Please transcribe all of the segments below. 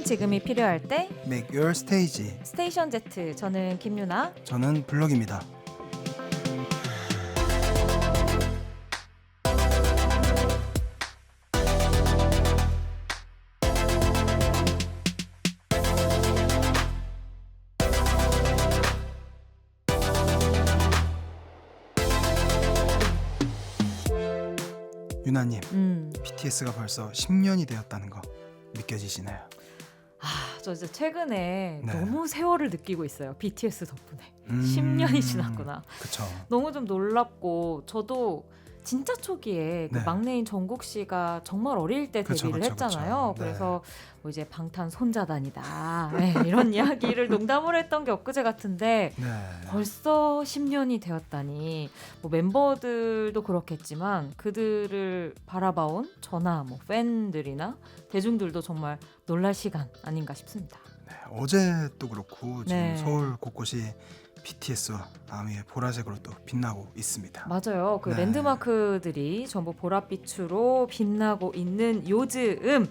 지금이 필요할 때 Make your stage. 스테이션 Z. 저는 김유나. 저는 블럭입니다. 유나님, BTS가 벌써 10년이 되었다는 거 느껴지시나요? 저 이제 최근에 네. 너무 세월을 느끼고 있어요. BTS 덕분에 10년이 지났구나. 그쵸. 너무 좀 놀랍고, 저도 진짜 초기에 그 네. 막내인 정국 씨가 정말 어릴 때 그쵸, 데뷔를 그쵸, 했잖아요. 그쵸. 네. 그래서 뭐 이제 방탄 손자단이다, 네, 이런 이야기를 농담을 했던 게 엊그제 같은데 네. 벌써 10년이 되었다니. 뭐 멤버들도 그렇겠지만 그들을 바라봐온 저나 뭐 팬들이나 대중들도 정말 놀랄 시간 아닌가 싶습니다. 네, 어제도 그렇고 지금 네. 서울 곳곳이 BTS와 아미의 보라색으로 또 빛나고 있습니다. 맞아요. 그 네. 랜드마크들이 전부 보랏빛으로 빛나고 있는 요즘,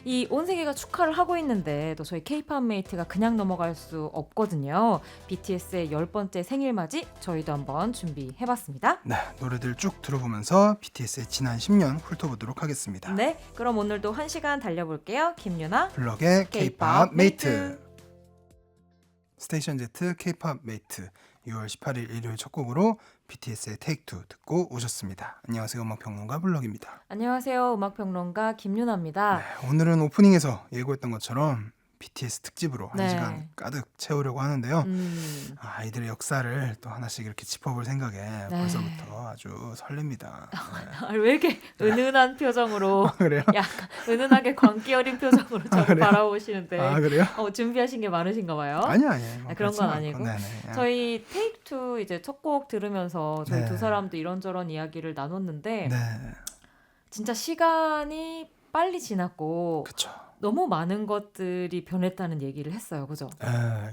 이 온 세계가 축하를 하고 있는데 또 저희 K-팝 메이트가 그냥 넘어갈 수 없거든요. BTS의 10번째 생일 맞이 저희도 한번 준비해봤습니다. 네, 노래들 쭉 들어보면서 BTS의 지난 10년 훑어보도록 하겠습니다. 네, 그럼 오늘도 1시간 달려볼게요. 김유나. 블럭의 K-팝 K-팝 메이트. 메이트. 스테이션 Z K-팝 메이트 6월 18일 일요일 첫 곡으로 BTS의 Take Two 듣고 오셨습니다. 안녕하세요, 음악평론가 블럭입니다. 안녕하세요. 음악평론가 김유나입니다. 네, 오늘은 오프닝에서 예고했던 것처럼 BTS 특집으로 네. 1시간 가득 채우려고 하는데요. 음, 아이들의 역사를 또 하나씩 이렇게 짚어볼 생각에 네. 벌써부터 아주 설렙니다. 네. 왜 이렇게 은은한 표정으로, 그래요? 약간 은은하게 광기 어린 표정으로 저를 그래요? 바라보시는데 아, 그래요? 준비하신 게 많으신가 봐요. 아니요. 아, 그런 건 아니고. 네네. 저희 테이크 투 이제 첫 곡 들으면서 저희 네. 두 사람도 이런저런 이야기를 나눴는데 네, 진짜 시간이 빨리 지났고 그쵸. 너무 많은 것들이 변했다는 얘기를 했어요. 그죠?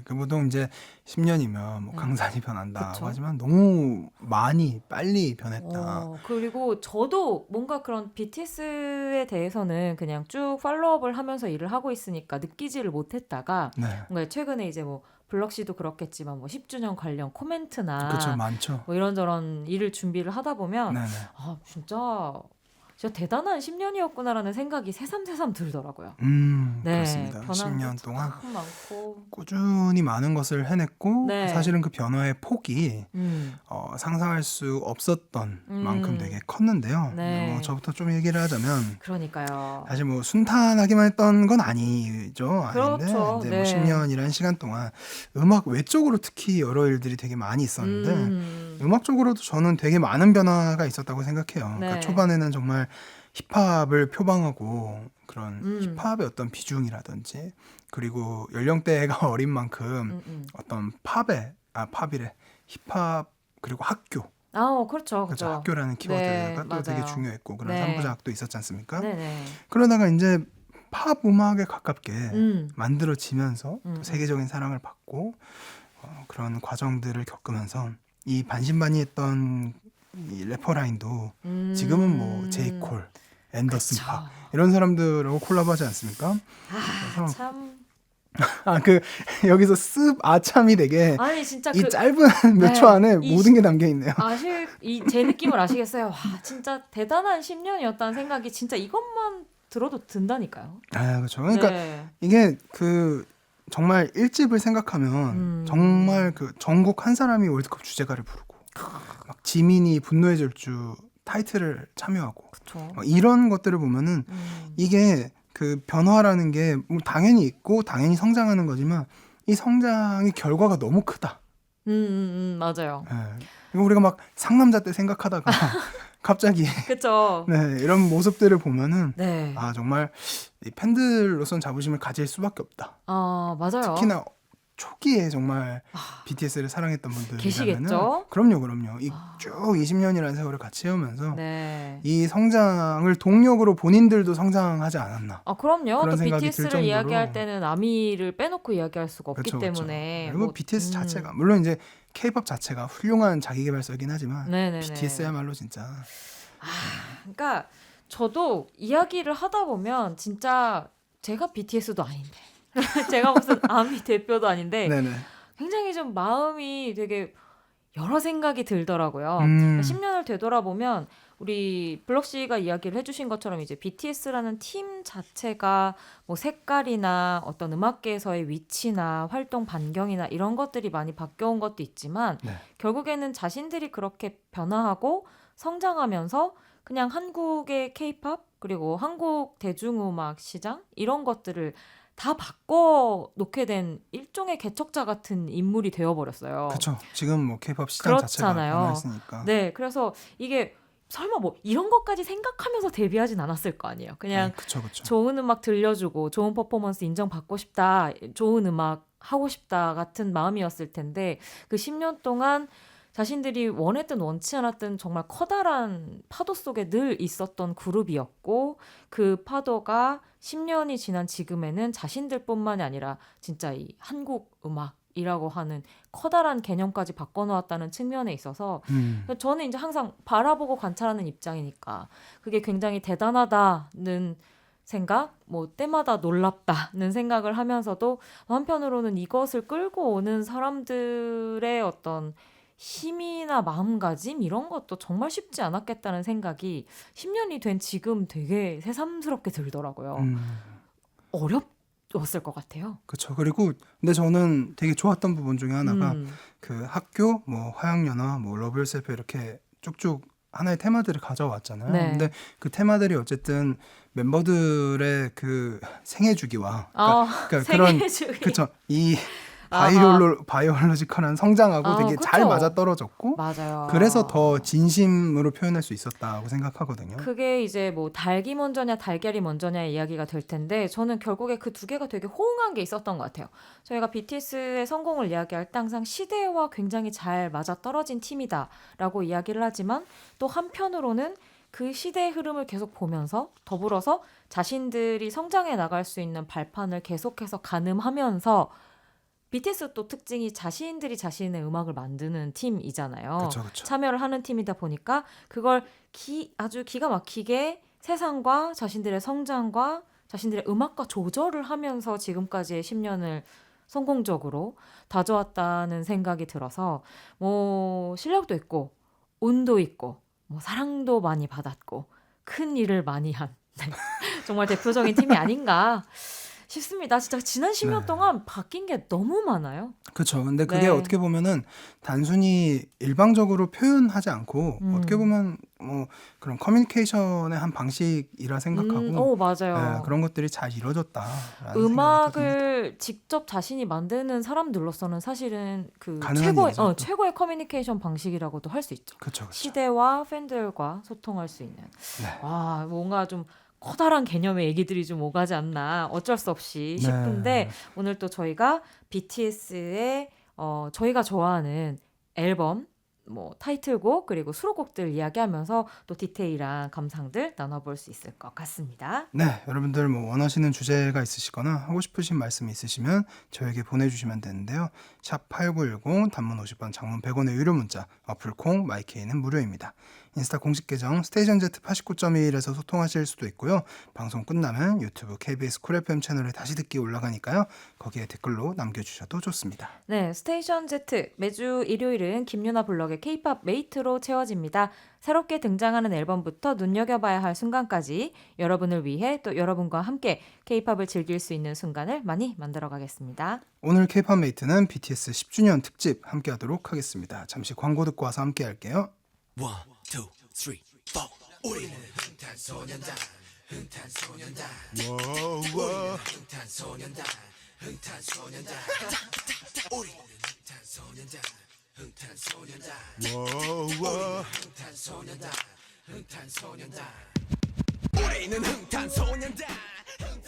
그 보통 이제 10년이면 뭐 네. 강산이 변한다고 그쵸. 하지만 너무 많이 빨리 변했다. 그리고 저도 뭔가 그런 BTS에 대해서는 그냥 쭉 팔로우업을 하면서 일을 하고 있으니까 느끼지를 못했다가 네, 뭔가 최근에 이제 뭐 블럭 씨도 그렇겠지만 뭐 10주년 관련 코멘트나 그쵸, 많죠. 뭐 이런저런 일을 준비를 하다 보면 네네. 아 진짜 대단한 10년이었구나라는 생각이 새삼새삼 들더라고요. 네, 그렇습니다. 변한 10년 것도 동안 참 많고. 꾸준히 많은 것을 해냈고 네. 사실은 그 변화의 폭이 상상할 수 없었던 만큼 되게 컸는데요. 네. 뭐 저부터 좀 얘기를 하자면 그러니까요. 사실 뭐 순탄하기만 했던 건 아니죠. 아닌데 그렇죠. 이제 네. 뭐 10년이라는 시간 동안 음악 외적으로 특히 여러 일들이 되게 많이 있었는데 음악적으로도 저는 되게 많은 변화가 있었다고 생각해요. 네. 그러니까 초반에는 정말 힙합을 표방하고 그런 힙합의 어떤 비중이라든지 그리고 연령대가 어린 만큼 어떤 팝이래 힙합 그리고 학교 그렇죠. 그렇죠. 학교라는 키워드가 네, 또 되게 맞아요. 중요했고 그런 네. 3부작도 있었지 않습니까? 네네. 그러다가 이제 팝 음악에 가깝게 만들어지면서 또 음. 세계적인 사랑을 받고 그런 과정들을 겪으면서 이 반신반의했던 이 래퍼 라인도 지금은 뭐 제이콜, 앤더슨 그쵸. 팍 이런 사람들하고 콜라보하지 않습니까? 그래서 참. 그 여기서 습 아참이 되게 아니 진짜 이 그 짧은 몇 초 네, 안에 이 모든 게 담겨 있네요. 제 느낌을 아시겠어요? 와, 진짜 대단한 10년이었다는 생각이 진짜 이것만 들어도 든다니까요. 아, 그렇죠. 그러니까 네. 이게 그 정말 1집을 생각하면 정말 그 전국 한 사람이 월드컵 주제가를 부르고 막 지민이 분노의 질주 타이틀을 참여하고 그쵸. 막 이런 것들을 보면은 이게 그 변화라는 게 뭐 당연히 있고 당연히 성장하는 거지만 이 성장의 결과가 너무 크다. 맞아요. 예. 이거 우리가 막 상남자 때 생각하다가 갑자기 그쵸. 네, 이런 모습들을 보면은 네. 아 정말 이 팬들로선 자부심을 가질 수밖에 없다. 맞아요. 특히나 초기에 정말 BTS를 사랑했던 분들이라면은 계시겠죠? 그럼요. 이 쭉 20년이라는 세월을 같이 해오면서 네. 이 성장을 동력으로 본인들도 성장하지 않았나. 그럼요. 그런 또 생각이 들 BTS를 정도로. 이야기할 때는 아미를 빼놓고 이야기할 수가 없기 그쵸. 때문에 그리고 BTS 자체가 물론 이제 K-팝 자체가 훌륭한 자기계발서이긴 하지만 네네네. BTS야말로 진짜 그러니까 저도 이야기를 하다 보면 진짜 제가 BTS도 아닌데 제가 무슨 아미 대표도 아닌데 네네. 굉장히 좀 마음이 되게 여러 생각이 들더라고요. 10년을 되돌아보면 우리 블럭 씨가 이야기를 해주신 것처럼 이제 BTS라는 팀 자체가 뭐 색깔이나 어떤 음악계에서의 위치나 활동 반경이나 이런 것들이 많이 바뀌어온 것도 있지만 네. 결국에는 자신들이 그렇게 변화하고 성장하면서 그냥 한국의 K-팝 그리고 한국 대중음악 시장 이런 것들을 다 바꿔 놓게 된 일종의 개척자 같은 인물이 되어버렸어요. 그렇죠. 지금 뭐 K-팝 시장 자체가 그렇잖아요. 변화했으니까. 네, 그래서 이게 설마 뭐 이런 것까지 생각하면서 데뷔하진 않았을 거 아니에요. 그냥 그렇죠, 그렇죠. 좋은 음악 들려주고 좋은 퍼포먼스 인정받고 싶다, 좋은 음악 하고 싶다 같은 마음이었을 텐데 그 10년 동안 자신들이 원했든 원치 않았든 정말 커다란 파도 속에 늘 있었던 그룹이었고 그 파도가 10년이 지난 지금에는 자신들뿐만이 아니라 진짜 이 한국 음악이라고 하는 커다란 개념까지 바꿔놓았다는 측면에 있어서 저는 이제 항상 바라보고 관찰하는 입장이니까 그게 굉장히 대단하다는 생각, 뭐 때마다 놀랍다는 생각을 하면서도 한편으로는 이것을 끌고 오는 사람들의 어떤 힘이나 마음가짐 이런 것도 정말 쉽지 않았겠다는 생각이 10년이 된 지금 되게 새삼스럽게 들더라고요. 어렵웠을 것 같아요. 그렇죠. 그리고 근데 저는 되게 좋았던 부분 중에 하나가 그 학교, 뭐 화양연화, 뭐 러브 유셀프 이렇게 쭉쭉 하나의 테마들을 가져왔잖아요. 네. 근데 그 테마들이 어쨌든 멤버들의 그 생애 주기와 그러니까 그런 그렇죠. 이 바이올로지컬한 성장하고 되게 잘 그쵸. 맞아떨어졌고 맞아요. 그래서 더 진심으로 표현할 수 있었다고 생각하거든요. 그게 이제 뭐 닭이 먼저냐 달걀이 먼저냐의 이야기가 될 텐데 저는 결국에 그 두 개가 되게 호응한 게 있었던 것 같아요. 저희가 BTS의 성공을 이야기할 때 항상 시대와 굉장히 잘 맞아떨어진 팀이다라고 이야기를 하지만 또 한편으로는 그 시대의 흐름을 계속 보면서 더불어서 자신들이 성장해 나갈 수 있는 발판을 계속해서 가늠하면서 BTS 또 특징이 자신들이 자신의 음악을 만드는 팀이잖아요. 그렇죠, 그렇죠. 참여를 하는 팀이다 보니까 그걸 아주 기가 막히게 세상과 자신들의 성장과 자신들의 음악과 조절을 하면서 지금까지의 10년을 성공적으로 다져왔다는 생각이 들어서 뭐 실력도 있고 운도 있고 뭐 사랑도 많이 받았고 큰 일을 많이 한 정말 대표적인 팀이 아닌가 싶습니다. 진짜 지난 10년 동안 바뀐 게 너무 많아요. 그렇죠. 근데 그게 네. 어떻게 보면은 단순히 일방적으로 표현하지 않고 어떻게 보면 뭐 그런 커뮤니케이션의 한 방식이라 생각하고 맞아요. 네, 그런 것들이 잘 이루어졌다. 음악을 직접 자신이 만드는 사람들로서는 사실은 그 가능한 일이죠, 또. 최고의 커뮤니케이션 방식이라고도 할 수 있죠. 그렇죠, 그렇죠. 시대와 팬들과 소통할 수 있는. 네. 와, 뭔가 좀 커다란 개념의 얘기들이 좀 오가지 않나 어쩔 수 없이 싶은데 네. 오늘 또 저희가 BTS의 저희가 좋아하는 앨범 뭐 타이틀곡 그리고 수록곡들 이야기하면서 또 디테일한 감상들 나눠볼 수 있을 것 같습니다. 네, 여러분들 뭐 원하시는 주제가 있으시거나 하고 싶으신 말씀이 있으시면 저에게 보내주시면 되는데요. 샵 8910 단문 50원 장문 100원의 유료 문자 어플콩 마이케이는 무료입니다. 인스타 공식 계정 스테이션Z 89.1에서 소통하실 수도 있고요. 방송 끝나면 유튜브 KBS 쿨 FM 채널에 다시 듣기 올라가니까요. 거기에 댓글로 남겨주셔도 좋습니다. 네, 스테이션 Z 매주 일요일은 김유나 블럭의 K-팝 메이트로 채워집니다. 새롭게 등장하는 앨범부터 눈여겨봐야 할 순간까지 여러분을 위해 또 여러분과 함께 K-팝을 즐길 수 있는 순간을 많이 만들어가겠습니다. 오늘 K-팝 메이트는 BTS 10주년 특집 함께하도록 하겠습니다. 잠시 광고 듣고 와서 함께할게요. 1, 2, 3, 4 우리는 흥탄소년단 흥탄소년단 우리는 흥탄소년단 흥탄소년단 우리는 흥탄소년단 흥탄소년단 우리는 흥탄소년단 흥탄소년단 우리는 흥탄소년단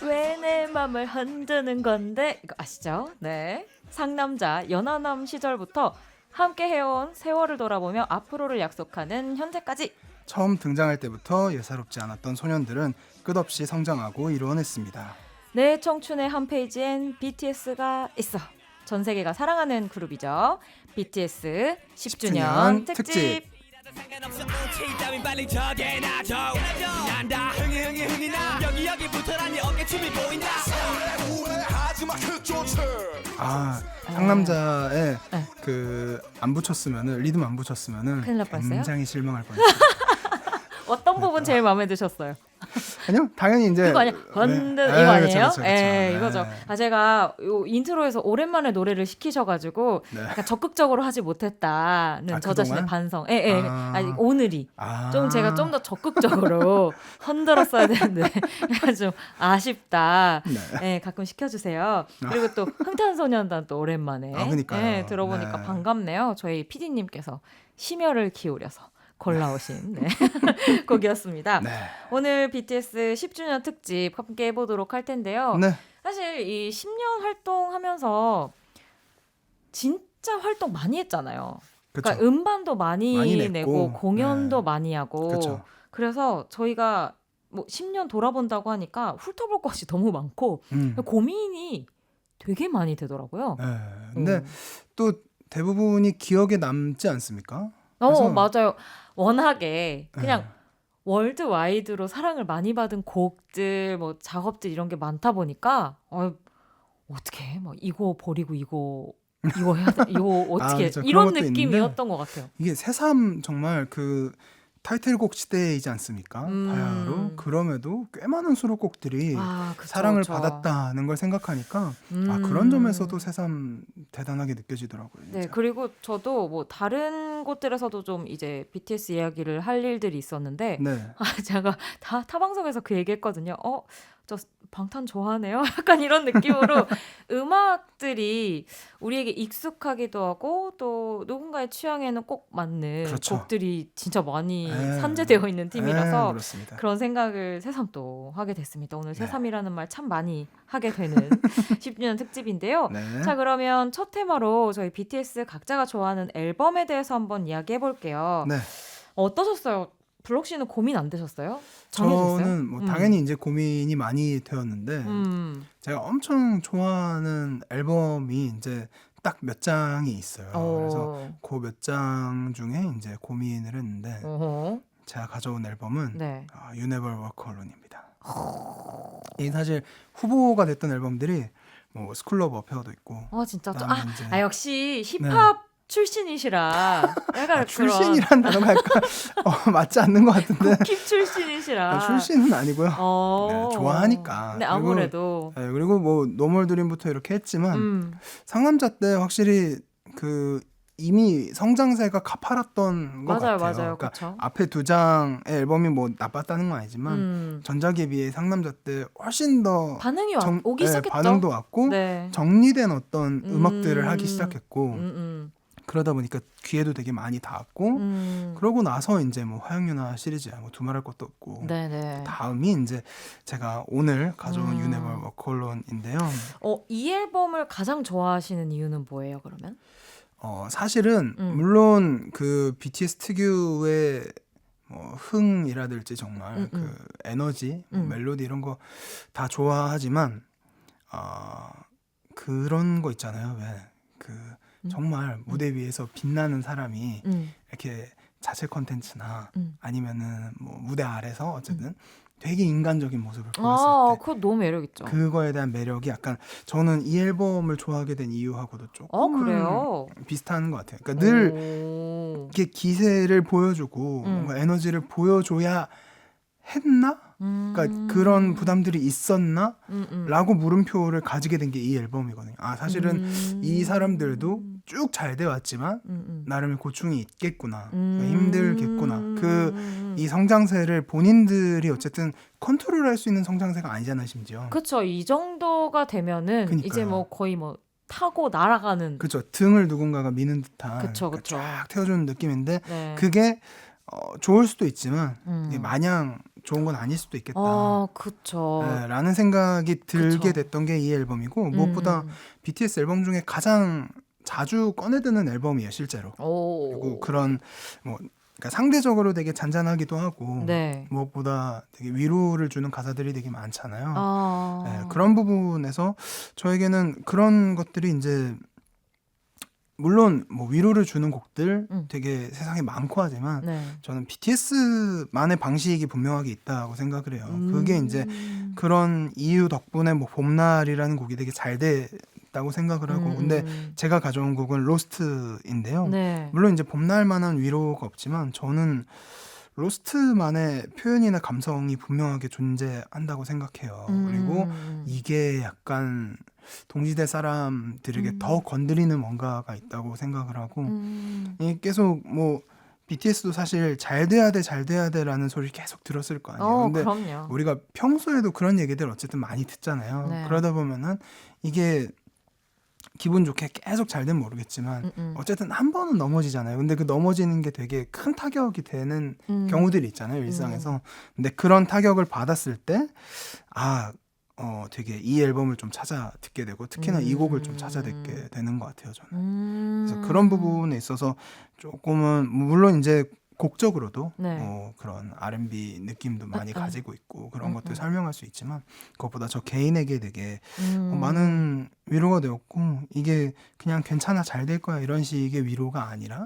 왜 내 맘을 흔드는 건데 이거 아시죠? 네, 상남자 연하남 시절부터 함께 해온 세월을 돌아보며 앞으로를 약속하는 현재까지 처음 등장할 때부터 예사롭지 않았던 소년들은 끝없이 성장하고 이루어냈습니다. 내 청춘의 한 페이지엔 BTS가 있어. 전 세계가 사랑하는 그룹이죠. BTS 10주년 특집. 상관없어 운치 따윈 빨리 정해놔줘 난다 흥이 나 여기 붙어라니 어깨춤이 보인다 후회하지 아, 상남자에 네. 그 안 붙였으면은 리듬 안 붙였으면은 큰일 날 뻔했어요? 굉장히 실망할 뻔했어요. 어떤 부분 제일 마음에 드셨어요? 아니요, 당연히 이제 그거 아니야? 건드 네. 이거 아니에요? 그렇죠, 그렇죠, 예, 그렇죠. 이거죠. 네. 아 제가 요 인트로에서 오랜만에 노래를 시키셔가지고 네. 약간 적극적으로 하지 못했다는 아, 저 자신의 그동안? 반성. 예, 예. 아. 아니, 오늘이 아. 좀 제가 좀 더 적극적으로 흔들었어야 되는데 약간 좀 아쉽다. 네. 예, 가끔 시켜주세요. 그리고 또 흥탄소년단 또 오랜만에 아, 그러니까요. 예, 들어보니까 네. 반갑네요. 저희 PD님께서 심혈을 기울여서 골라오신 네. 곡이었습니다. 네. 오늘 BTS 10주년 특집 함께 해보도록 할 텐데요. 네. 사실 이 10년 활동하면서 진짜 활동 많이 했잖아요. 그렇죠. 그러니까 음반도 많이 많이 냈고, 내고 공연도 네. 많이 하고 그렇죠. 그래서 저희가 뭐 10년 돌아본다고 하니까 훑어볼 것이 너무 많고 고민이 되게 많이 되더라고요. 네. 근데 또 대부분이 기억에 남지 않습니까? 그래서- 맞아요. 워낙에 그냥 네. 월드와이드로 사랑을 많이 받은 곡들, 뭐 작업들 이런 게 많다 보니까 어떻게 뭐 이거 버리고 이거 해야 돼? 이거 어떻게 그렇죠. 그런 이런 것도 느낌이었던 것 같아요. 이게 새삼 정말 그 타이틀곡 시대이지 않습니까? 바야흐로 그럼에도 꽤 많은 수록곡들이 그쵸, 사랑을 그쵸. 받았다는 걸 생각하니까 그런 점에서도 새삼 대단하게 느껴지더라고요. 진짜. 네, 그리고 저도 뭐 다른 곳들에서도 좀 이제 BTS 이야기를 할 일들이 있었는데 네. 제가 타 방송에서 그 얘기했거든요. 저 방탄 좋아하네요. 약간 이런 느낌으로 음악들이 우리에게 익숙하기도 하고 또 누군가의 취향에는 꼭 맞는 그렇죠. 곡들이 진짜 많이 네. 산재되어 있는 팀이라서 그렇습니다. 그런 생각을 새삼 또 하게 됐습니다. 오늘 네. 새삼이라는 말 참 많이 하게 되는 10주년 특집인데요. 네. 자, 그러면 첫 테마로 저희 BTS 각자가 좋아하는 앨범에 대해서 한번 이야기해 볼게요. 네. 어떠셨어요? 블록 씨는 고민 안 되셨어요? 정해졌어요? 저는 뭐 당연히 이제 고민이 많이 되었는데 제가 엄청 좋아하는 앨범이 이제 딱 몇 장이 있어요. 그래서 그 몇 장 중에 이제 고민을 했는데 어허. 제가 가져온 앨범은 네. You Never Walk Alone입니다. 이 사실 후보가 됐던 앨범들이 뭐 스쿨 오브 어페어도 있고 진짜 그다음에 이제- 역시 힙합 출신이시라 약간 출신이란 단어가 약간 맞지 않는 것 같은데 힙 출신이시라 출신은 아니고요. 어. 네, 좋아하니까. 네, 아무래도 그리고 뭐 노멀 드림부터 이렇게 했지만 상남자 때 확실히 그 이미 성장세가 가파랐던 것 맞아요, 같아요. 맞아요, 그러니까 그렇죠. 앞에 두 장의 앨범이 뭐 나빴다는 건 아니지만 전작에 비해 상남자 때 훨씬 더 반응이 오기 시작했죠. 반응도 왔고 네. 정리된 어떤 음악들을 하기 시작했고 그러다 보니까 귀에도 되게 많이 닿았고 그러고 나서 이제 뭐 화양연화 시리즈 뭐 두말할 것도 없고 네네. 다음이 이제 제가 오늘 가져온 You Never Walk Alone인데요. 이 앨범을 가장 좋아하시는 이유는 뭐예요, 그러면? 사실은 물론 그 BTS 특유의 뭐 흥이라든지 정말 그 에너지, 뭐 멜로디 이런 거 다 좋아하지만 그런 거 있잖아요. 왜 그 정말 무대 위에서 빛나는 사람이 이렇게 자체 컨텐츠나 아니면은 뭐 무대 아래서 어쨌든 되게 인간적인 모습을 보였을 때 그거 너무 매력있죠. 그거에 대한 매력이 약간 저는 이 앨범을 좋아하게 된 이유하고도 조금 그래요? 비슷한 것 같아요. 그러니까 늘 이렇게 기세를 보여주고 뭔가 에너지를 보여줘야 했나? 그러니까 그런 부담들이 있었나? 라고 물음표를 가지게 된 게 이 앨범이거든요. 사실은 이 사람들도 쭉 잘 돼 왔지만 나름의 고충이 있겠구나. 힘들겠구나. 이 성장세를 본인들이 어쨌든 컨트롤할 수 있는 성장세가 아니잖아요, 심지어. 그쵸. 이 정도가 되면은 그러니까요. 이제 뭐 거의 뭐 타고 날아가는. 그렇죠. 등을 누군가가 미는 듯한 그쵸, 그러니까 그쵸. 쫙 태워주는 느낌인데 네. 그게 좋을 수도 있지만 이게 마냥 좋은 건 아닐 수도 있겠다. 그쵸. 네, 라는 생각이 들게 그쵸. 됐던 게 이 앨범이고 무엇보다 BTS 앨범 중에 가장 자주 꺼내드는 앨범이에요, 실제로. 그리고 그런 뭐 그러니까 상대적으로 되게 잔잔하기도 하고 네. 무엇보다 되게 위로를 주는 가사들이 되게 많잖아요. 아. 네, 그런 부분에서 저에게는 그런 것들이 이제 물론 뭐 위로를 주는 곡들 음. 되게 세상에 많고 하지만 네. 저는 BTS만의 방식이 분명하게 있다고 생각을 해요. 그게 이제 그런 이유 덕분에 뭐 봄날이라는 곡이 되게 잘 됐다고 생각을 하고 근데 제가 가져온 곡은 로스트인데요. 네. 물론 이제 봄날만한 위로가 없지만 저는 로스트만의 표현이나 감성이 분명하게 존재한다고 생각해요. 그리고 이게 약간 동시대 사람들에게 더 건드리는 뭔가가 있다고 생각을 하고 이게 계속 뭐 BTS도 사실 잘 돼야 돼, 잘 돼야 돼라는 소리를 계속 들었을 거 아니에요. 근데 그럼요. 우리가 평소에도 그런 얘기들 어쨌든 많이 듣잖아요. 네. 그러다 보면은 이게 기분 좋게 계속 잘 되면 모르겠지만 어쨌든 한 번은 넘어지잖아요. 근데 그 넘어지는 게 되게 큰 타격이 되는 경우들이 있잖아요. 일상에서. 근데 그런 타격을 받았을 때 되게 이 앨범을 좀 찾아 듣게 되고 특히나 이 곡을 좀 찾아 듣게 되는 것 같아요. 저는. 그래서 그런 부분에 있어서 조금은 물론 이제 곡적으로도 네. 그런 R&B 느낌도 많이 가지고 있고 그런 것들 설명할 수 있지만 그것보다 저 개인에게 되게 많은 위로가 되었고 이게 그냥 괜찮아 잘 될 거야 이런 식의 위로가 아니라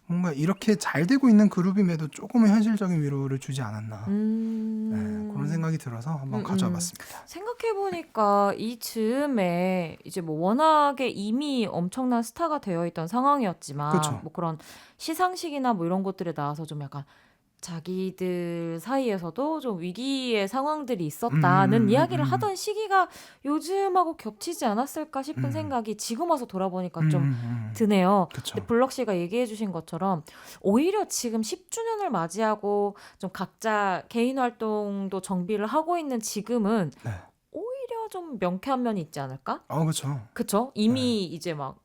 뭔가 이렇게 잘 되고 있는 그룹임에도 조금은 현실적인 위로를 주지 않았나 네, 그런 생각이 들어서 한번 가져와 봤습니다. 생각해보니까 이 즈음에 이제 뭐 워낙에 이미 엄청난 스타가 되어 있던 상황이었지만 그쵸. 뭐 그런 시상식이나 뭐 이런 것들에 나와서 좀 약간 자기들 사이에서도 좀 위기의 상황들이 있었다는 이야기를 하던 시기가 요즘하고 겹치지 않았을까 싶은 생각이 지금 와서 돌아보니까 좀 드네요. 그쵸. 근데 블럭 씨가 얘기해 주신 것처럼 오히려 지금 10주년을 맞이하고 좀 각자 개인 활동도 정비를 하고 있는 지금은 네. 오히려 좀 명쾌한 면이 있지 않을까? 그쵸. 그쵸? 이미 이제 막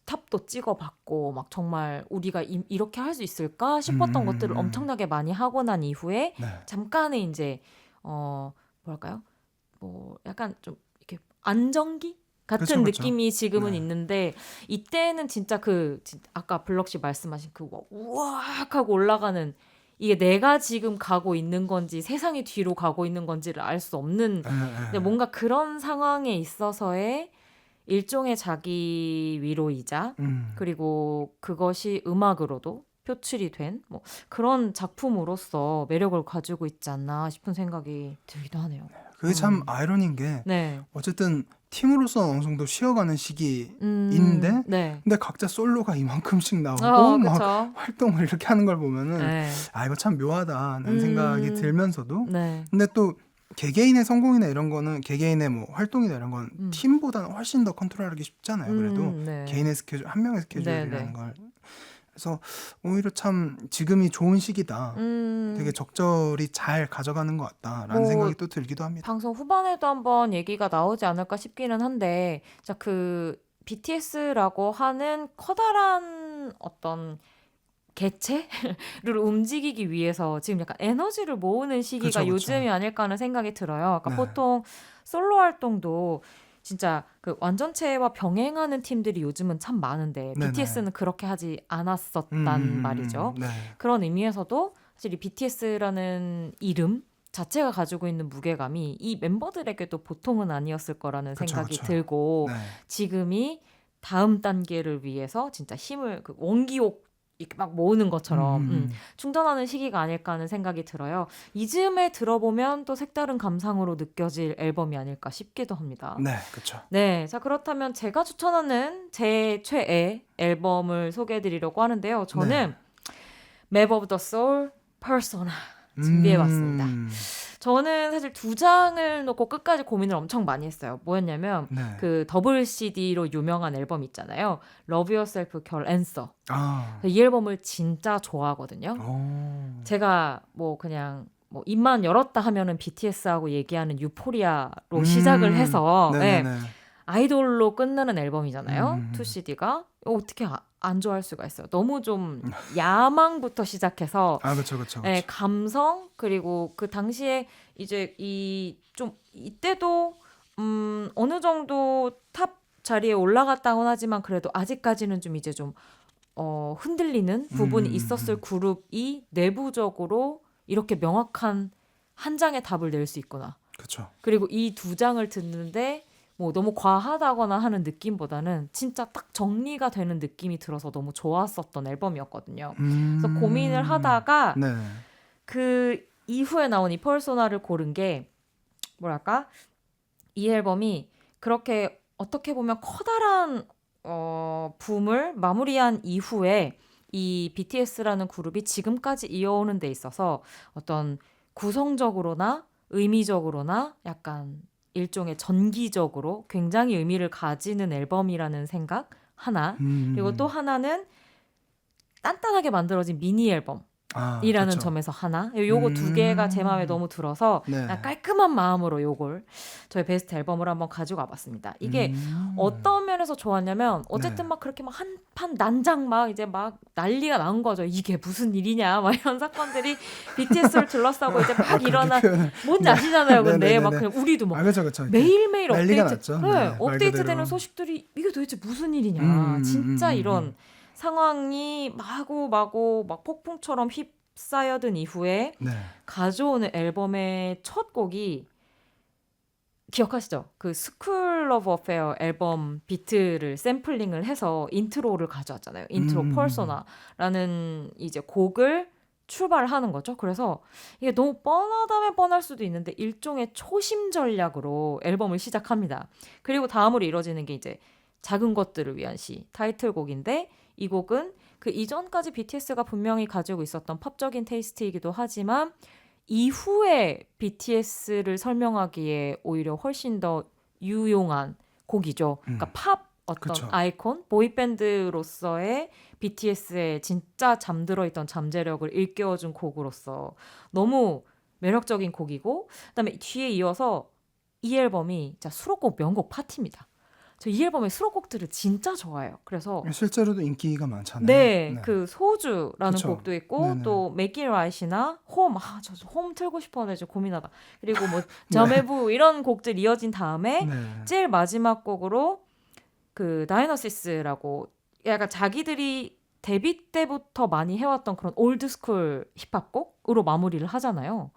탑도 찍어봤고 막 정말 우리가 이렇게 할 수 있을까 싶었던 것들을 엄청나게 많이 하고 난 이후에 네. 잠깐의 이제 뭐랄까요? 뭐 약간 좀 이렇게 안정기 같은 그쵸, 그쵸. 느낌이 지금은 네. 있는데 이때는 진짜 아까 블럭 씨 말씀하신 그 우악 하고 올라가는 이게 내가 지금 가고 있는 건지 세상이 뒤로 가고 있는 건지를 알 수 없는 근데 뭔가 그런 상황에 있어서의 일종의 자기 위로이자 그리고 그것이 음악으로도 표출이 된 뭐 그런 작품으로서 매력을 가지고 있지 않나 싶은 생각이 들기도 하네요. 그게 참 아이러니인 게 네. 어쨌든 팀으로서 어느 정도 쉬어가는 시기인데 네. 근데 각자 솔로가 이만큼씩 나오고 막 그쵸. 활동을 이렇게 하는 걸 보면은 네. 이거 참 묘하다는 생각이 들면서도 네. 근데 또 개개인의 성공이나 이런 거는 개개인의 뭐 활동이나 이런 건 팀보다는 훨씬 더 컨트롤하기 쉽잖아요. 그래도 네. 개인의 스케줄 한 명의 스케줄이라는 네. 걸 그래서 오히려 참 지금이 좋은 시기다. 되게 적절히 잘 가져가는 것 같다라는 뭐 생각이 또 들기도 합니다. 방송 후반에도 한번 얘기가 나오지 않을까 싶기는 한데, 자, BTS라고 하는 커다란 어떤 개체를 움직이기 위해서 지금 약간 에너지를 모으는 시기가 그쵸, 그쵸. 요즘이 아닐까 하는 생각이 들어요. 그러니까 네. 보통 솔로 활동도 진짜 그 완전체와 병행하는 팀들이 요즘은 참 많은데 네네. BTS는 그렇게 하지 않았었단 말이죠. 네. 그런 의미에서도 사실 이 BTS라는 이름 자체가 가지고 있는 무게감이 이 멤버들에게도 보통은 아니었을 거라는 그쵸, 생각이 그쵸. 들고 네. 지금이 다음 단계를 위해서 진짜 힘을 원기옥 이렇게 막 모으는 것처럼 충전하는 시기가 아닐까 하는 생각이 들어요. 이 즈음에 들어보면 또 색다른 감상으로 느껴질 앨범이 아닐까 싶기도 합니다. 네, 그렇죠. 네, 자 그렇다면 제가 추천하는 제 최애 앨범을 소개해드리려고 하는데요. 저는 Map of the Soul, Persona 준비해봤습니다. 저는 사실 2장을 놓고 끝까지 고민을 엄청 많이 했어요. 뭐였냐면 네. 그 더블 CD로 유명한 앨범 있잖아요. Love Yourself, Girl Answer. 아. 이 앨범을 진짜 좋아하거든요. 오. 제가 뭐 그냥 뭐 입만 열었다 하면은 BTS하고 얘기하는 유포리아로 시작을 해서 네네네. 네, 아이돌로 끝나는 앨범이잖아요. 2CD가 어떻게 안 좋아할 수가 있어요. 너무 좀 야망부터 시작해서 그렇죠, 그렇죠. 네, 감성 그리고 그 당시에 이제 이때도 어느 정도 탑 자리에 올라갔다곤 하지만 그래도 아직까지는 좀 이제 좀 흔들리는 부분이 있었을 그룹이 내부적으로 이렇게 명확한 한 장의 답을 낼 수 있구나. 그렇죠. 그리고 이 2장을 듣는데 뭐 너무 과하다거나 하는 느낌보다는 진짜 딱 정리가 되는 느낌이 들어서 너무 좋았었던 앨범이었거든요. 그래서 고민을 하다가 네. 그 이후에 나온 이 퍼소나를 고른 게 뭐랄까? 이 앨범이 그렇게 어떻게 보면 커다란 붐을 마무리한 이후에 이 BTS라는 그룹이 지금까지 이어오는 데 있어서 어떤 구성적으로나 의미적으로나 약간 일종의 전기적으로 굉장히 의미를 가지는 앨범이라는 생각 하나, 그리고 또 하나는 단단하게 만들어진 미니 앨범 이라는 그렇죠. 점에서 하나, 요거 두 개가 제 마음에 너무 들어서 네. 그냥 깔끔한 마음으로 요걸 저희 베스트 앨범으로 한번 가지고 와봤습니다. 이게 어떤 면에서 좋았냐면 어쨌든 네. 막 그렇게 막 한판 난장 막 이제 막 난리가 난 거죠. 이게 무슨 일이냐 막 이런 사건들이 BTS를 둘러싸고 이제 막 그렇게 일어나 표현을. 뭔지 아시잖아요. 근데 네네네네. 막 그냥 우리도 막 그렇죠, 그렇죠. 매일매일 난리가 업데이트, 났죠. 네, 네, 말 업데이트되는 그대로. 소식들이 이게 도대체 무슨 일이냐. 진짜 이런 음. 상황이 마구마구 막 폭풍처럼 휩싸여든 이후에 네. 가져오는 앨범의 첫 곡이 기억하시죠? 그 스쿨 오브 어페어 앨범 비트를 샘플링을 해서 인트로를 가져왔잖아요. 인트로 퍼소나라는 이제 곡을 출발하는 거죠. 그래서 이게 너무 뻔하다면 뻔할 수도 있는데 일종의 초심 전략으로 앨범을 시작합니다. 그리고 다음으로 이뤄지는 게 이제 작은 것들을 위한 시 타이틀곡인데 이 곡은 그 이전까지 BTS가 분명히 가지고 있었던 팝적인 테이스트이기도 하지만 이후에 BTS를 설명하기에 오히려 훨씬 더 유용한 곡이죠. 그러니까 팝 어떤 그쵸. 아이콘, 보이밴드로서의 BTS의 진짜 잠들어 있던 잠재력을 일깨워준 곡으로서 너무 매력적인 곡이고, 그다음에 뒤에 이어서 이 앨범이 진짜 수록곡 명곡 파티입니다. 저 이 앨범의 수록곡들을 진짜 좋아해요. 그래서 실제로도 인기가 많잖아요. 네, 그 소주라는 그쵸. 곡도 있고 네네. 또 Make It Right이나 홈, 저 홈 틀고 싶었는데 지금 고민하다. 그리고 뭐 저메부 이런 곡들 이어진 다음에 네. 제일 마지막 곡으로 그 다이너시스라고 약간 자기들이 데뷔 때부터 많이 해왔던 그런 올드스쿨 힙합곡으로 마무리를 하잖아요.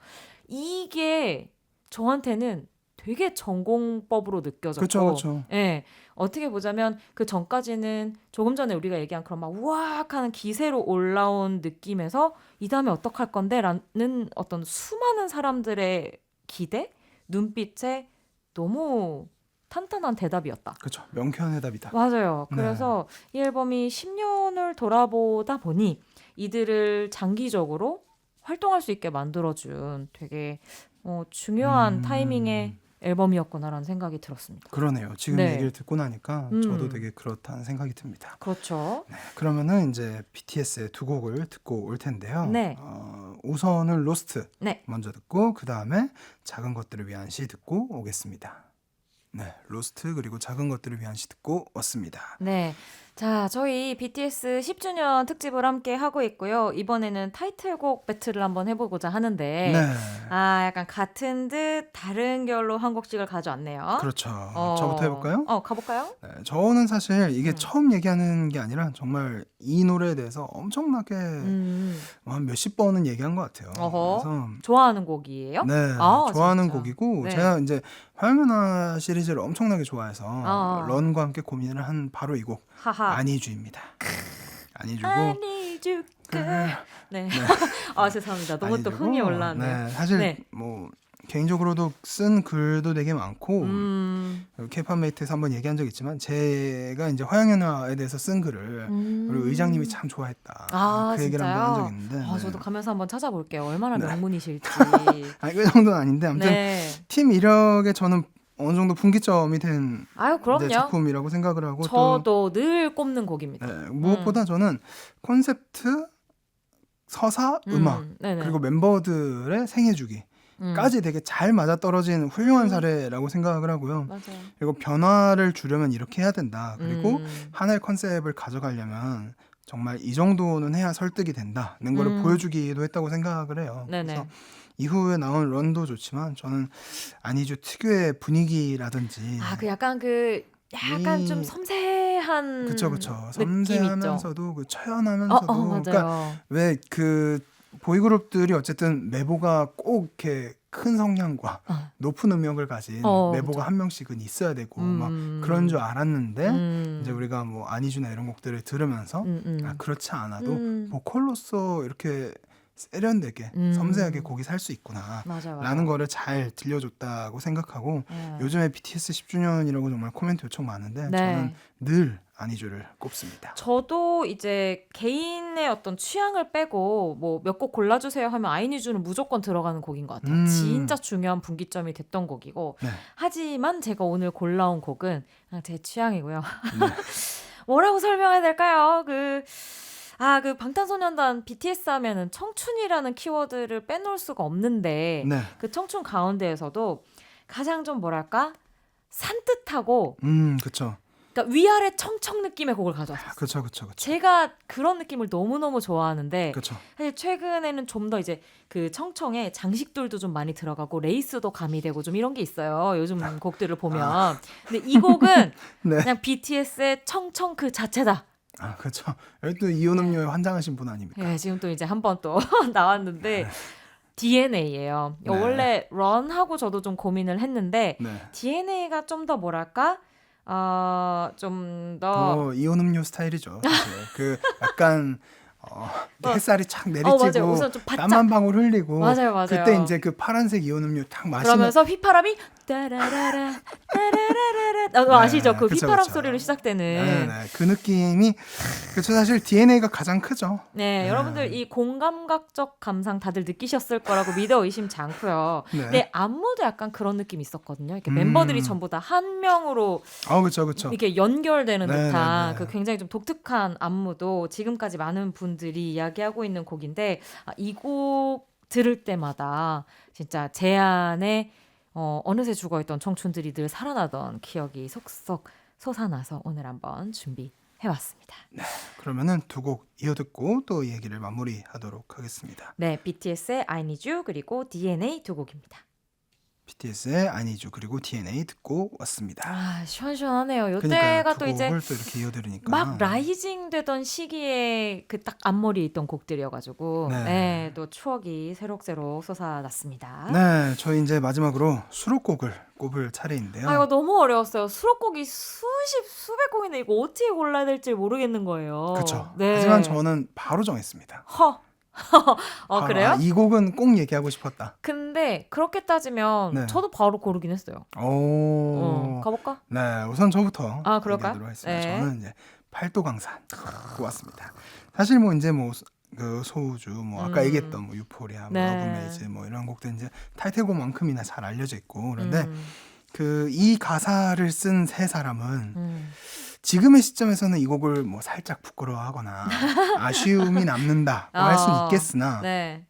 이게 저한테는 되게 전공법으로 느껴졌고, 그렇죠, 그렇죠. 예, 어떻게 보자면 그 전까지는 조금 전에 우리가 얘기한 그런 막 우악하는 기세로 올라온 느낌에서 이 다음에 어떡할 건데라는 어떤 수많은 사람들의 기대, 눈빛에 너무 탄탄한 대답이었다. 그렇죠. 명쾌한 해답이다. 맞아요. 네. 그래서 이 앨범이 10년을 돌아보다 보니 이들을 장기적으로 활동할 수 있게 만들어준 되게 중요한 타이밍의 앨범이었구나라는 생각이 들었습니다. 그러네요. 지금 네. 얘기를 듣고 나니까 저도 되게 그렇다는 생각이 듭니다. 그렇죠. 네, 그러면은 이제 BTS의 두 곡을 듣고 올 텐데요. 네. 우선은 로스트 네. 먼저 듣고 그 다음에 작은 것들을 위한 시 듣고 오겠습니다. 네, 로스트 그리고 작은 것들을 위한 시 듣고 왔습니다. 네. 자, 저희 BTS 10주년 특집을 함께 하고 있고요. 이번에는 타이틀곡 배틀을 한번 해보고자 하는데, 네, 약간 같은 듯 다른 결로 한 곡씩을 가져왔네요. 그렇죠. 저부터 해볼까요? 가볼까요? 네, 저는 사실 이게 처음 얘기하는 게 아니라 정말 이 노래에 대해서 엄청나게 한 몇십 번은 얘기한 것 같아요. 어허. 그래서 좋아하는 곡이에요? 네, 아, 좋아하는 진짜. 곡이고 네. 제가 이제 화영연화 시리즈를 엄청나게 좋아해서 아. 런과 함께 고민을 한 바로 이 곡 하하. 아니주입니다. 아니주고 I need you, girl. 네. 아, 죄송합니다. 너무 또 아니주고, 흥이 올라왔네요. 네, 사실 네. 뭐 개인적으로도 쓴 글도 되게 많고 K-pop 메이트에서 한번 얘기한 적 있지만 제가 이제 화영연화에 대해서 쓴 글을 우리 의장님이 참 좋아했다. 아, 그 얘기를 진짜요? 한번 한 적이 있는데 아, 저도 가면서 한번 찾아볼게요. 얼마나 명문이실지. 아니 그 정도는 아닌데 아무튼 네. 팀 이력에 저는 어느 정도 분기점이 된 아유, 그럼요. 이제 작품이라고 생각을 하고 저도 늘 꼽는 곡입니다. 네, 무엇보다 저는 콘셉트, 서사, 음악 네네. 그리고 멤버들의 생애주기까지 되게 잘 맞아떨어진 훌륭한 사례라고 생각을 하고요. 맞아요. 그리고 변화를 주려면 이렇게 해야 된다. 그리고 음. 하나의 컨셉을 가져가려면 정말 이 정도는 해야 설득이 된다는 걸 보여주기도 했다고 생각을 해요. 네네. 그래서 이후에 나온 런도 좋지만 저는 아니죠 특유의 분위기라든지 그 약간 좀 섬세한 그쵸 느낌 있죠. 섬세하면서도 그 처연하면서도 맞아요. 그러니까 왜 그 보이그룹들이 어쨌든 메보가 꼭 이렇게 큰 성량과 높은 음역을 가진 메보가 한 명씩은 있어야 되고 막 그런 줄 알았는데 이제 우리가 뭐 아니주나 이런 곡들을 들으면서 그렇지 않아도 보컬로서 이렇게 세련되게 섬세하게 곡이 살 수 있구나 맞아요. 라는 거를 잘 들려줬다고 생각하고 요즘에 BTS 10주년이라고 정말 코멘트 요청 많은데 네. 저는 늘 아니주를 꼽습니다. 저도 이제 개인의 어떤 취향을 빼고 뭐 몇 곡 골라주세요 하면 아이니주는 무조건 들어가는 곡인 것 같아요. 진짜 중요한 분기점이 됐던 곡이고 네. 하지만 제가 오늘 골라온 곡은 그냥 제 취향이고요. 네. 뭐라고 설명해야 될까요? 그 방탄소년단 BTS 하면은 청춘이라는 키워드를 빼놓을 수가 없는데 네. 그 청춘 가운데에서도 가장 좀 뭐랄까 산뜻하고 그쵸. 그러니까 위아래 청청 느낌의 곡을 가져왔어요. 그쵸, 그쵸, 그쵸. 제가 그런 느낌을 너무너무 좋아하는데 그쵸. 사실 최근에는 좀 더 이제 그 청청에 장식들도 좀 많이 들어가고 레이스도 가미되고 좀 이런 게 있어요. 요즘 곡들을 보면. 근데 이 곡은 네. 그냥 BTS의 청청 그 자체다. 아, 그렇죠. 여기 또 이온 음료에 환장하신 분 아닙니까? 네, 지금 또 이제 한 번 또 나왔는데 DNA예요. 네. 원래 런하고 저도 좀 고민을 했는데 네. DNA가 좀 더 뭐랄까 좀 더 이온 음료 스타일이죠. 사실. 그 약간 햇살이 착 맞아요. 내리쬐고 우선 좀 바짝. 땀 한 방울 흘리고 맞아요. 그때 이제 그 파란색 이온 음료 탁 마시면 그러면서 휘파람이 따라라라 따라라라 아시죠? 그 그쵸, 휘파람 그쵸. 소리로 시작되는. 네, 그 느낌이 그렇죠. 사실 DNA가 가장 크죠. 네, 여러분들 이 공감각적 감상 다들 느끼셨을 거라고 믿어 의심치 않고요. 네. 근데 안무도 약간 그런 느낌이 있었거든요. 이렇게 멤버들이 전부 다 한 명으로 그렇죠, 그렇죠. 이렇게 연결되는 네, 듯한 네, 네. 그 굉장히 좀 독특한 안무도 지금까지 많은 분들이 이야기하고 있는 곡인데 이 곡 들을 때마다 진짜 제 안에 어느새 죽어있던 청춘들이 늘 살아나던 기억이 속속 솟아나서 오늘 한번 준비해왔습니다. 그러면은 두 곡 이어 듣고 또 얘기를 마무리하도록 하겠습니다. 네, BTS의 I Need You 그리고 DNA 두 곡입니다. BTS의 I Need You 그리고 DNA 듣고 왔습니다. 시원시원하네요. 그러니까 요때가 두 또 이제 곡을 또 이렇게 이어 들으니까 막 라이징 되던 시기에 그 딱 앞머리에 있던 곡들이어가지고 네. 또 추억이 새록새록 솟아났습니다. 네, 저희 이제 마지막으로 수록곡을 꼽을 차례인데요. 이거 너무 어려웠어요. 수록곡이 수백 곡인데 이거 어떻게 골라야 될지 모르겠는 거예요. 그렇죠. 네. 하지만 저는 바로 정했습니다. 바로, 그래요? 이 곡은 꼭 얘기하고 싶었다. 근데 그렇게 따지면 네. 저도 바로 고르긴 했어요. 가볼까? 네, 우선 저부터 그럴까요? 얘기하도록 하겠습니다. 네. 저는 이제 팔도강산 꼽았습니다. 사실 뭐 이제 뭐 그 소우주 뭐 아까 얘기했던 뭐 유포리아, 뭐 네. 러브메이즈 뭐 이런 곡들 이제 타이틀곡만큼이나 잘 알려져 있고 그런데 그 이 가사를 쓴 세 사람은 지금의 시점에서는 이 곡을 뭐 살짝 부끄러워하거나 아쉬움이 남는다고 할 수는 있겠으나 네.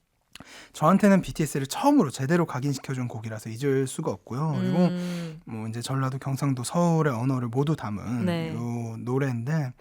저한테는 BTS를 처음으로 제대로 각인시켜준 곡이라서 잊을 수가 없고요. 그리고 뭐 이제 전라도, 경상도, 서울의 언어를 모두 담은 네. 요 노래인데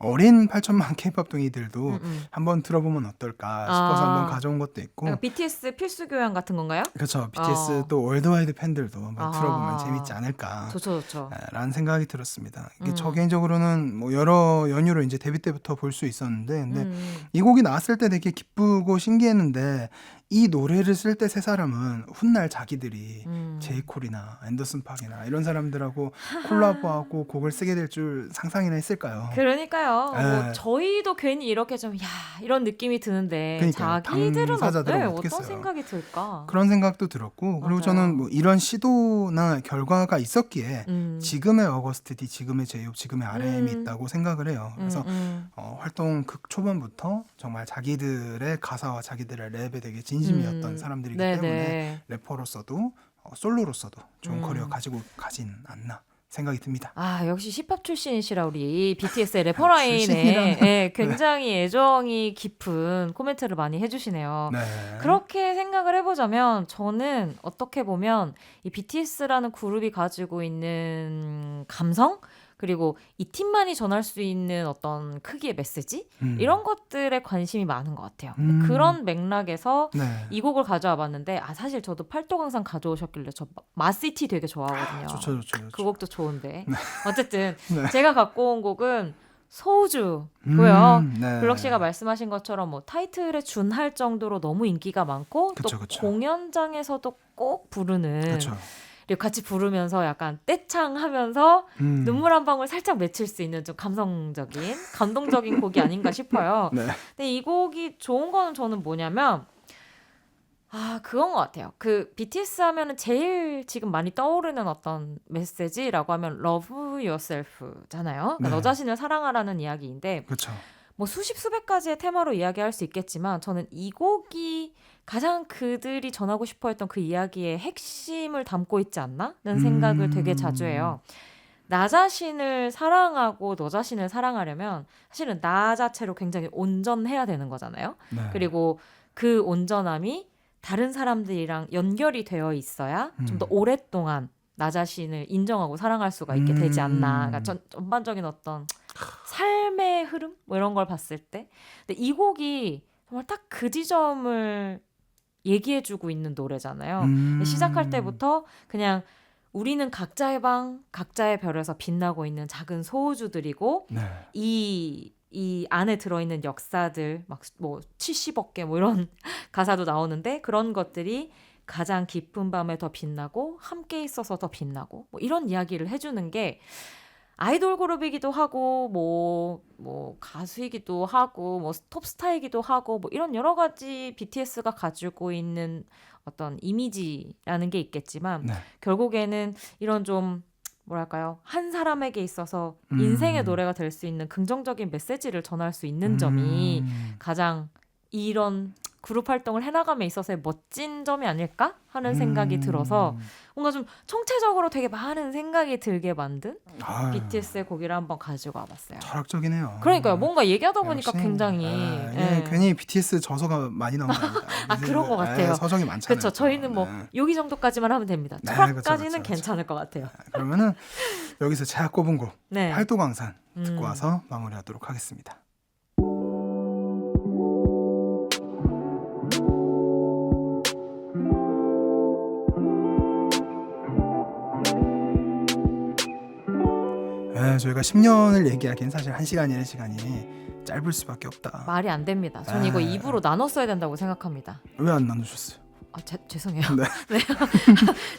어린 8천만 K-pop 동이들도 한번 들어보면 어떨까 싶어서 한번 가져온 것도 있고. 그러니까 BTS 필수 교양 같은 건가요? 그렇죠. BTS 또 월드와이드 팬들도 한번 들어보면 아. 재밌지 않을까. 좋죠. 라는 생각이 들었습니다. 이게 저 개인적으로는 뭐 여러 연유로 이제 데뷔 때부터 볼 수 있었는데 근데 이 곡이 나왔을 때 되게 기쁘고 신기했는데 이 노래를 쓸 때 세 사람은 훗날 자기들이 제이콜이나 앤더슨 팍이나 이런 사람들하고 콜라보하고 곡을 쓰게 될 줄 상상이나 했을까요? 그러니까요. 네. 뭐 저희도 괜히 이렇게 좀 이런 느낌이 드는데 그러니까요. 자기들은 당사자들은 어떤 어떻겠어요. 생각이 들까? 그런 생각도 들었고 그리고 맞아요. 저는 뭐 이런 시도나 결과가 있었기에 지금의 어거스트 D, 지금의 제이홉, 지금의 RM이 있다고 생각을 해요. 그래서 활동 극 초반부터 정말 자기들의 가사와 자기들의 랩에 되게 진심이었던 사람들이기 때문에 래퍼로서도 솔로로서도 좋은 커리어 가지고 가진 않나 생각이 듭니다. 역시 힙합 출신이시라 우리 BTS의 출신이라는. 래퍼라인에 굉장히 애정이 깊은 코멘트를 많이 해주시네요. 네. 그렇게 생각을 해보자면 저는 어떻게 보면 이 BTS라는 그룹이 가지고 있는 감성 그리고 이 팀만이 전할 수 있는 어떤 크기의 메시지 이런 것들에 관심이 많은 것 같아요. 그런 맥락에서 네. 이 곡을 가져와 봤는데 사실 저도 팔도강산 가져오셨길래 저 마시티 되게 좋아하거든요. 좋죠. 그 곡도 좋은데 네. 어쨌든 네. 제가 갖고 온 곡은 소우주고요. 네. 블럭 씨가 말씀하신 것처럼 뭐 타이틀에 준할 정도로 너무 인기가 많고 그쵸, 또 그쵸. 공연장에서도 꼭 부르는 그렇죠. 그리고 같이 부르면서 약간 떼창하면서 음. 눈물 한 방울 살짝 맺힐 수 있는 좀 감성적인 감동적인 곡이 아닌가 싶어요. 네. 근데 이 곡이 좋은 거는 저는 뭐냐면 그건 것 같아요. 그 BTS 하면은 제일 지금 많이 떠오르는 어떤 메시지라고 하면 Love Yourself잖아요. 그러니까 네. 너 자신을 사랑하라는 이야기인데 그렇죠. 뭐 수십 수백 가지의 테마로 이야기할 수 있겠지만 저는 이 곡이 가장 그들이 전하고 싶어 했던 그 이야기의 핵심을 담고 있지 않나는 생각을 되게 자주 해요. 나 자신을 사랑하고 너 자신을 사랑하려면 사실은 나 자체로 굉장히 온전해야 되는 거잖아요. 네. 그리고 그 온전함이 다른 사람들이랑 연결이 되어 있어야 좀 더 오랫동안 나 자신을 인정하고 사랑할 수가 있게 되지 않나. 그러니까 전반적인 어떤 삶의 흐름 뭐 이런 걸 봤을 때. 근데 이 곡이 정말 딱 그 지점을 얘기해주고 있는 노래잖아요. 시작할 때부터 그냥 우리는 각자의 방, 각자의 별에서 빛나고 있는 작은 소우주들이고 네. 이 안에 들어있는 역사들 막 뭐 70억 개 뭐 이런 가사도 나오는데 그런 것들이 가장 깊은 밤에 더 빛나고 함께 있어서 더 빛나고 뭐 이런 이야기를 해주는 게 아이돌 그룹이기도 하고 뭐 가수이기도 하고 뭐 톱스타이기도 하고 뭐 이런 여러 가지 BTS가 가지고 있는 어떤 이미지라는 게 있겠지만 네. 결국에는 이런 좀 뭐랄까요 한 사람에게 있어서 인생의 노래가 될 수 있는 긍정적인 메시지를 전할 수 있는 점이 가장 이런 그룹 활동을 해나감에 있어서의 멋진 점이 아닐까 하는 생각이 들어서 뭔가 좀 총체적으로 되게 많은 생각이 들게 만든 아유, BTS의 곡이라 한번 가지고 와봤어요. 철학적이네요. 그러니까요. 뭔가 얘기하다 보니까 역시, 굉장히 예, 괜히 BTS 저서가 많이 나온 거 아닙니다. 그런 것 같아요. 서적이 많잖아요. 그렇죠. 저희는 뭐 네. 여기 정도까지만 하면 됩니다. 네, 철학까지는 그쵸. 괜찮을 것 같아요. 그러면은 여기서 제가 꼽은 곡 네. 팔도강산 듣고 음. 와서 마무리하도록 하겠습니다. 네, 저희가 10년을 얘기하기엔 사실 1시간이라는 시간이 짧을 수밖에 없다. 말이 안 됩니다. 전 이거 네. 2부로 나눠 써야 된다고 생각합니다. 왜 안 나누셨어요? 죄송해요. 네. 네.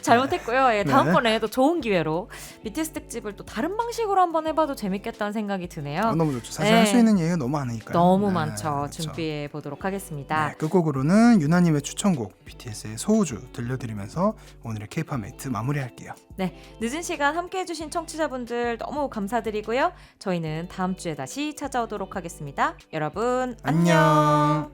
잘못했고요. 예, 네. 다음번에 또 좋은 기회로 BTS 특집을 또 다른 방식으로 한번 해봐도 재밌겠다는 생각이 드네요. 너무 좋죠. 사실 네. 할 수 있는 얘기가 너무 많으니까요. 너무 네, 많죠. 그렇죠. 준비해 보도록 하겠습니다. 네, 끝곡으로는 유나님의 추천곡 BTS의 소우주 들려드리면서 오늘의 K-팝 메이트 마무리할게요. 네, 늦은 시간 함께해주신 청취자분들 너무 감사드리고요. 저희는 다음 주에 다시 찾아오도록 하겠습니다. 여러분 안녕.